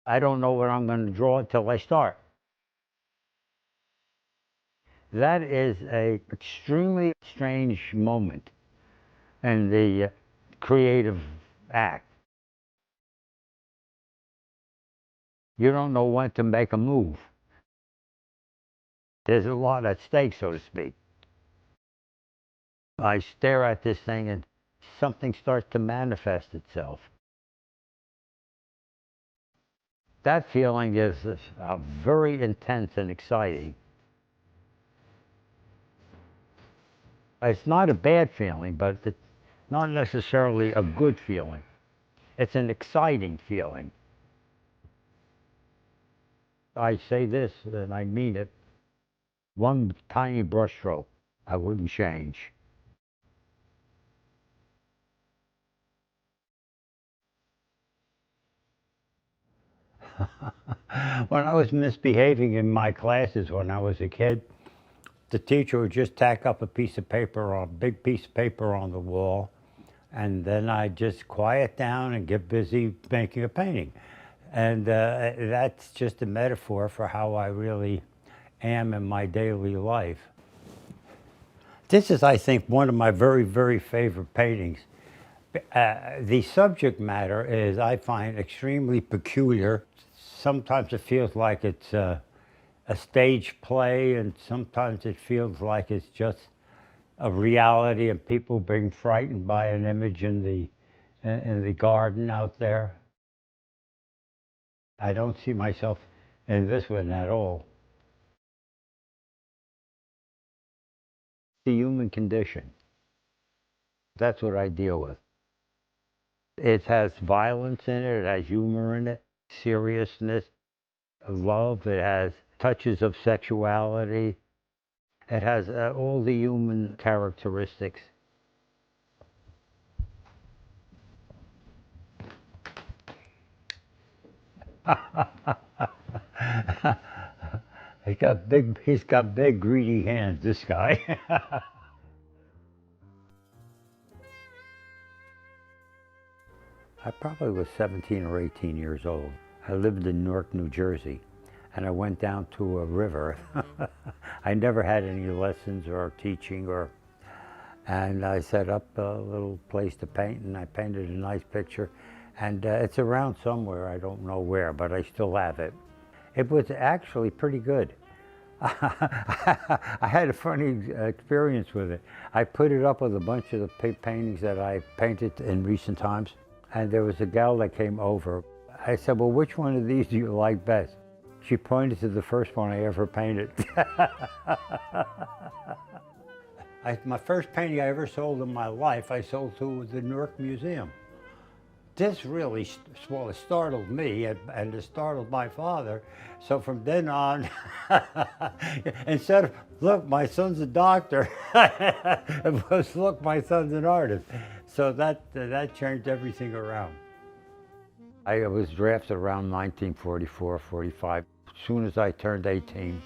I don't know what I'm going to draw until I start. That is a extremely strange moment in the creative act. You don't know when to make a move. There's a lot at stake, so to speak. I stare at this thing and something starts to manifest itself. That feeling is very intense and exciting. It's not a bad feeling, but it's not necessarily a good feeling. It's an exciting feeling. I say this, and I mean it. One tiny brushstroke, I wouldn't change. When I was misbehaving in my classes when I was a kid, the teacher would just tack up a piece of paper, or a big piece of paper on the wall, and then I'd just quiet down and get busy making a painting. And that's just a metaphor for how I really am in my daily life. This is, I think, one of my very, very favorite paintings. The subject matter is, I find, extremely peculiar. Sometimes it feels like it's a stage play, and sometimes it feels like it's just a reality and people being frightened by an image in the garden out there. I don't see myself in this one at all. The human condition. That's what I deal with. It has violence in it, it has humor in it, seriousness, love, it has touches of sexuality, it has all the human characteristics. He's got big greedy hands, this guy. I probably was 17 or 18 years old. I lived in Newark, New Jersey, and I went down to a river. I never had any lessons or teaching, and I set up a little place to paint, and I painted a nice picture. And it's around somewhere, I don't know where, but I still have it. It was actually pretty good. I had a funny experience with it. I put it up with a bunch of the paintings that I painted in recent times, and there was a gal that came over. I said, well, which one of these do you like best? She pointed to the first one I ever painted. My first painting I ever sold in my life, I sold to the Newark Museum. This really startled me, and it startled my father. So from then on, instead of, look, my son's a doctor, it was, look, my son's an artist. So that changed everything around. I was drafted around 1944, 45, as soon as I turned 18.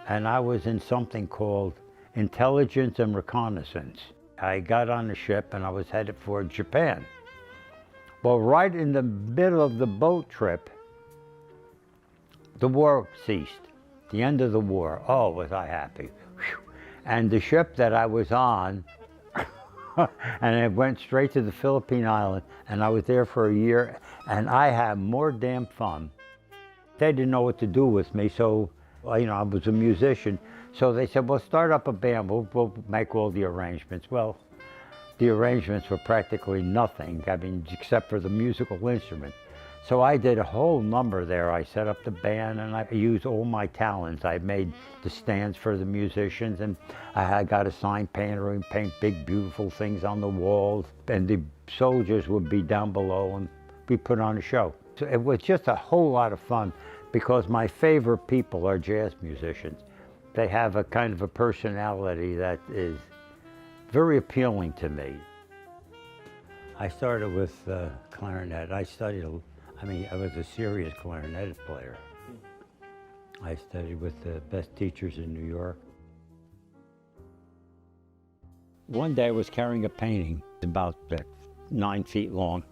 And I was in something called intelligence and reconnaissance. I got on the ship and I was headed for Japan. Well, right in the middle of the boat trip, the war ceased, the end of the war. Oh, was I happy. Whew. And the ship that I was on, and it went straight to the Philippine Island, and I was there for a year, and I had more damn fun. They didn't know what to do with me, so, you know, I was a musician, so they said, well, start up a band, we'll make all the arrangements. Well, the arrangements were practically nothing, I mean, except for the musical instrument. So I did a whole number there. I set up the band and I used all my talents. I made the stands for the musicians, and I got a sign painter and paint big, beautiful things on the walls. And the soldiers would be down below and we put on a show. So it was just a whole lot of fun because my favorite people are jazz musicians. They have a kind of a personality that is very appealing to me. I started with clarinet. I was a serious clarinet player. I studied with the best teachers in New York. One day I was carrying a painting about 9 feet long,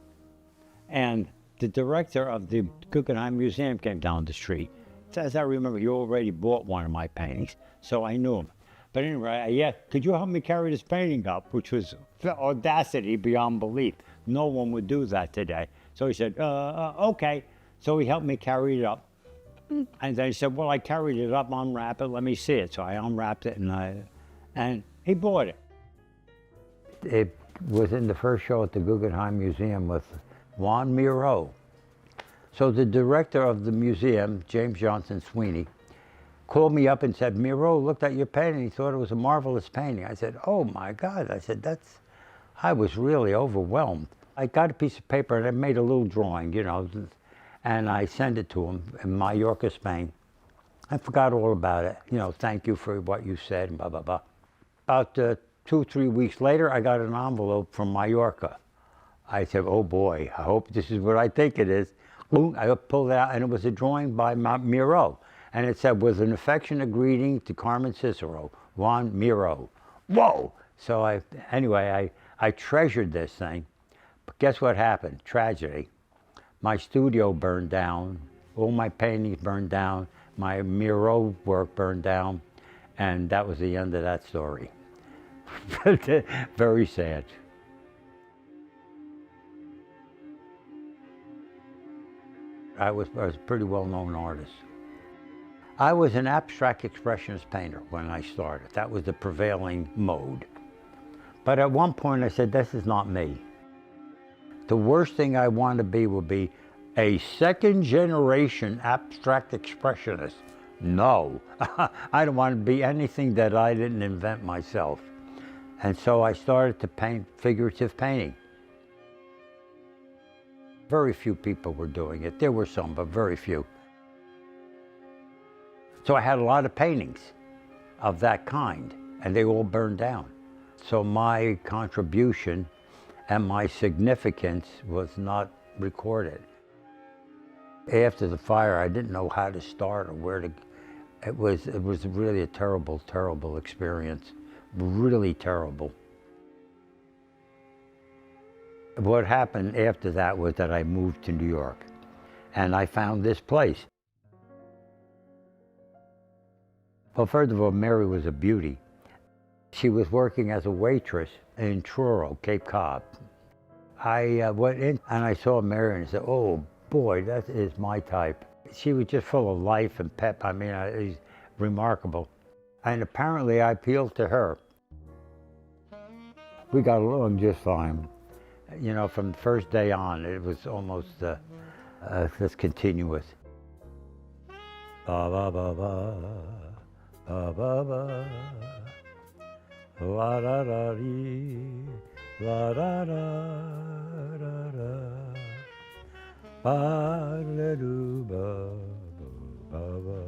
and The director of the Guggenheim Museum came down the street. As I remember, he already bought one of my paintings, so I knew him. But anyway, yeah, could you help me carry this painting up? Which was audacity beyond belief. No one would do that today. So he said, okay. So he helped me carry it up. And then he said, well, I carried it up, unwrap it, let me see it. So I unwrapped it and he bought it. It was in the first show at the Guggenheim Museum with Juan Miró. So the director of the museum, James Johnson Sweeney, called me up and said, Miró looked at your painting, he thought it was a marvelous painting. I said, oh my God. I said, I was really overwhelmed. I got a piece of paper and I made a little drawing, you know, and I sent it to him in Mallorca, Spain. I forgot all about it. You know, thank you for what you said, and blah, blah, blah. About 2 or 3 weeks later, I got an envelope from Mallorca. I said, oh boy, I hope this is what I think it is. Boom, I pulled it out, and it was a drawing by Miró. And it said, with an affectionate greeting to Carmen Cicero, Juan Miró. Whoa! So I treasured this thing. But guess what happened? Tragedy. My studio burned down, all my paintings burned down, my Miró work burned down, and that was the end of that story. Very sad. I was a pretty well-known artist. I was an abstract expressionist painter when I started. That was the prevailing mode. But at one point I said, this is not me. The worst thing I want to be would be a second-generation abstract expressionist. No, I don't want to be anything that I didn't invent myself. And so I started to paint figurative painting. Very few people were doing it. There were some, but very few. So I had a lot of paintings of that kind, and they all burned down. So my contribution and my significance was not recorded. After the fire, I didn't know how to start or where to. It was really a terrible, terrible experience. Really terrible. What happened after that was that I moved to New York, and I found this place. Well, first of all, Mary was a beauty. She was working as a waitress in Truro, Cape Cod. I went in and I saw Mary and I said, oh boy, that is my type. She was just full of life and pep. I mean, it's remarkable. And apparently I appealed to her. We got along just fine. You know, from the first day on, it was almost just continuous. Ba ba ba ba, ba ba ba, la da da dee, la da da da da, ba da do ba ba ba,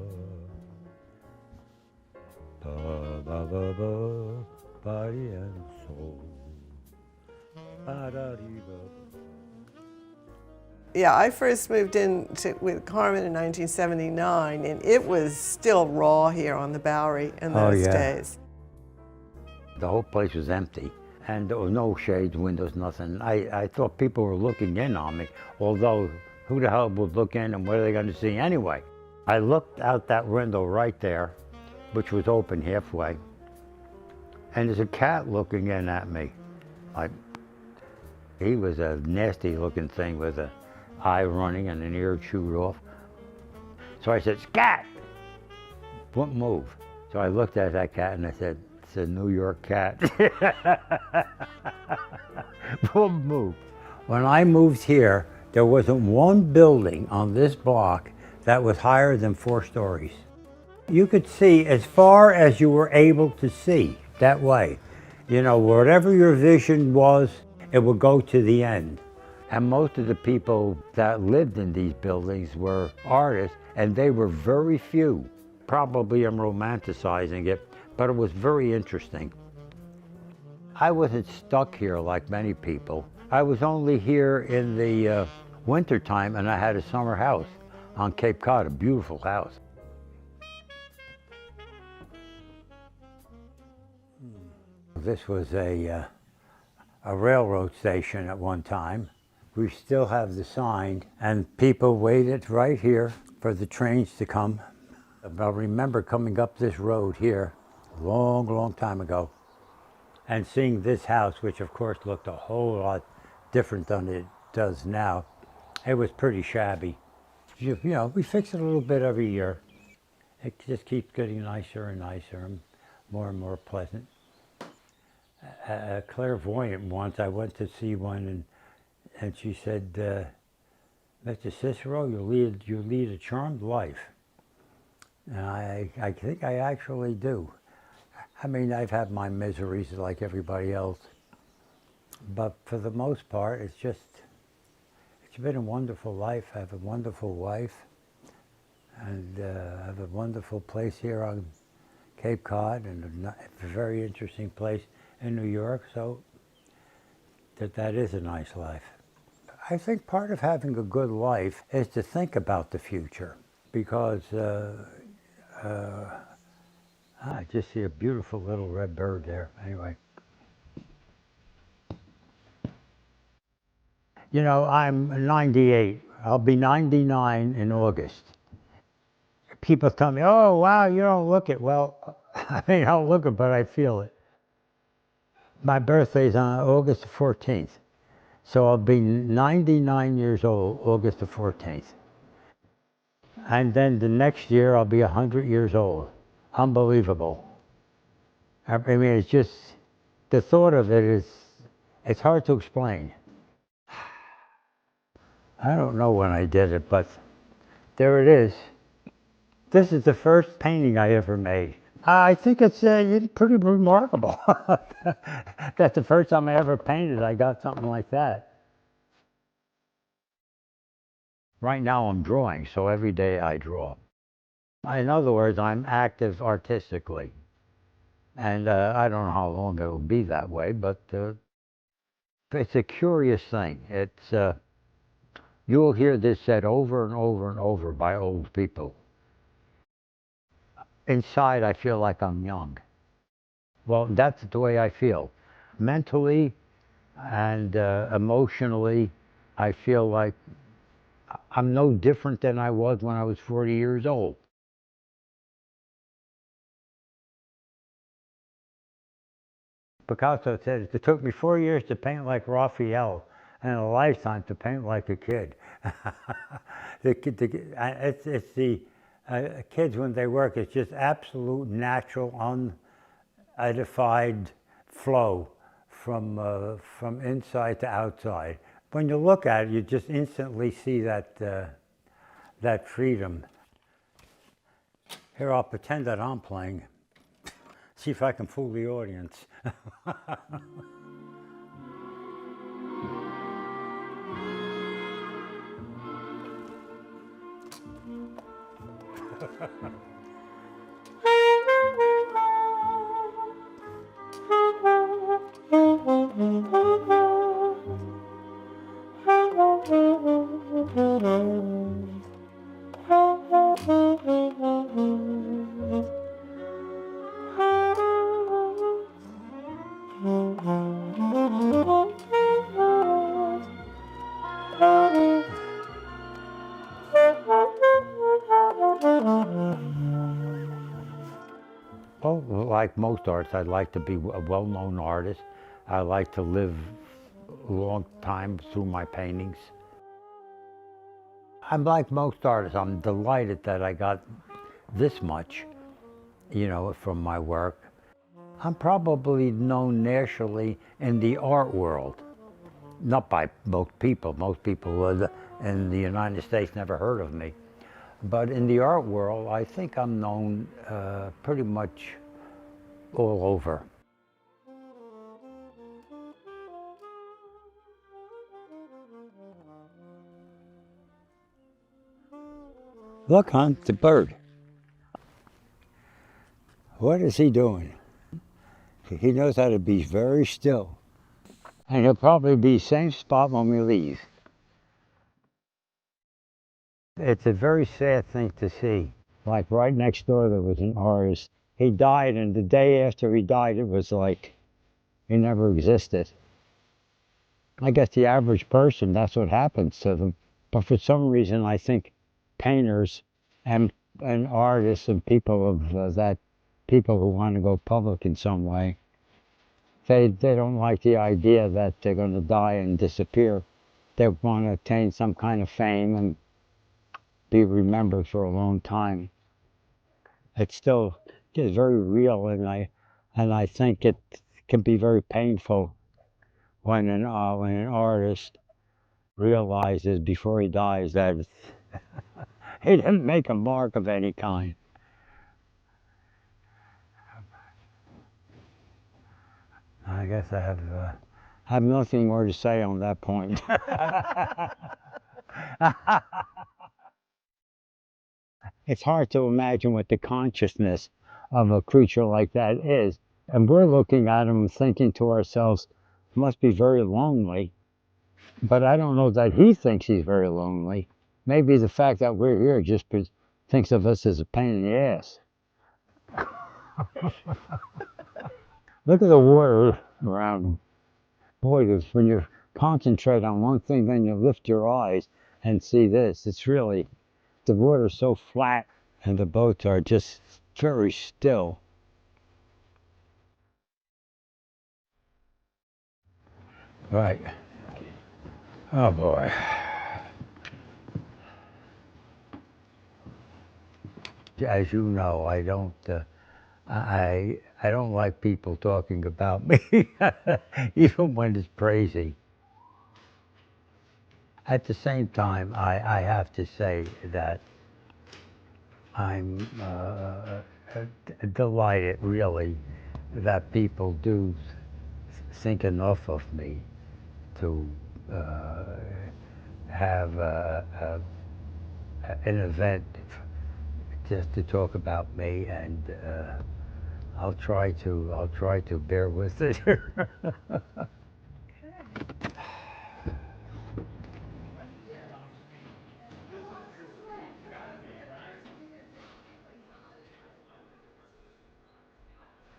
ba ba ba ba, body and soul. Yeah, I first moved in with Carmen in 1979, and it was still raw here on the Bowery in those days. The whole place was empty, and there were no shades, windows, nothing. I thought people were looking in on me, although who the hell would look in and what are they going to see anyway? I looked out that window right there, which was open halfway, and there's a cat looking in at me. He was a nasty looking thing with an eye running and an ear chewed off. So I said, "Scat!" Wouldn't move. So I looked at that cat and I said, "It's a New York cat." Wouldn't move. When I moved here, there wasn't one building on this block that was higher than 4 stories. You could see as far as you were able to see that way. You know, whatever your vision was, it would go to the end. And most of the people that lived in these buildings were artists, and they were very few. Probably I'm romanticizing it, but it was very interesting. I wasn't stuck here like many people. I was only here in the winter time, and I had a summer house on Cape Cod, a beautiful house. This was a railroad station at one time. We still have the sign, and people waited right here for the trains to come. I remember coming up this road here a long, long time ago and seeing this house, which of course looked a whole lot different than it does now. It was pretty shabby. You know, we fix it a little bit every year. It just keeps getting nicer and nicer and more pleasant. A clairvoyant once, I went to see one, and she said, Mr. Cicero, you lead a charmed life. And I think I actually do. I mean, I've had my miseries like everybody else, but for the most part, it's been a wonderful life. I have a wonderful wife, and I have a wonderful place here on Cape Cod, and a very interesting place in New York, so that is a nice life. I think part of having a good life is to think about the future, because I just see a beautiful little red bird there. Anyway. You know, I'm 98. I'll be 99 in August. People tell me, oh, wow, you don't look it. Well, I mean, I don't look it, but I feel it. My birthday's on August the 14th. So I'll be 99 years old, August the 14th. And then the next year, I'll be 100 years old. Unbelievable. I mean, it's just, the thought of it is, it's hard to explain. I don't know when I did it, but there it is. This is the first painting I ever made. I think it's pretty remarkable. That's the first time I ever painted, I got something like that. Right now I'm drawing, so every day I draw. In other words, I'm active artistically. And I don't know how long it'll be that way, but it's a curious thing. You'll hear this said over and over and over by old people. Inside, I feel like I'm young. Well, that's the way I feel. Mentally and emotionally, I feel like I'm no different than I was when I was 40 years old. Picasso said, it took me 4 years to paint like Raphael and a lifetime to paint like a kid. It's the kids, when they work, it's just absolute natural, unedified flow from inside to outside. When you look at it, you just instantly see that freedom. Here, I'll pretend that I'm playing. See if I can fool the audience. Well, like most artists, I'd like to be a well-known artist. I like to live a long time through my paintings. I'm like most artists. I'm delighted that I got this much, you know, from my work. I'm probably known nationally in the art world, not by most people. Most people in the United States never heard of me. But in the art world, I think I'm known pretty much all over. Look, hon, it's a bird. What is he doing? He knows how to be very still. And he'll probably be same spot when we leave. It's a very sad thing to see. Like right next door there was an artist. He died, and the day after he died it was like he never existed. I guess the average person, that's what happens to them. But for some reason, I think painters and artists and people of people who want to go public in some way, they don't like the idea that they're going to die and disappear. They want to attain some kind of fame and be remembered for a long time. It's still very real, and I think it can be very painful when an artist realizes before he dies that he didn't make a mark of any kind. I guess I have nothing more to say on that point. It's hard to imagine what the consciousness of a creature like that is. And we're looking at him thinking to ourselves, must be very lonely. But I don't know that he thinks he's very lonely. Maybe the fact that we're here just thinks of us as a pain in the ass. Look at the water around him. Boy, when you concentrate on one thing, then you lift your eyes and see this. It's really, the water's so flat and the boats are just very still. Right. Oh boy. As you know, I don't like people talking about me, even when it's praising. At the same time, I have to say that I'm delighted, really, that people do think enough of me to have an event just to talk about me, and I'll try to bear with it.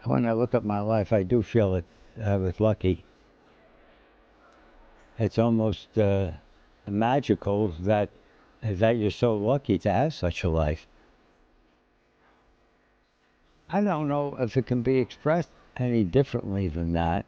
When I look at my life, I do feel that I was lucky. It's almost magical that you're so lucky to have such a life. I don't know if it can be expressed any differently than that.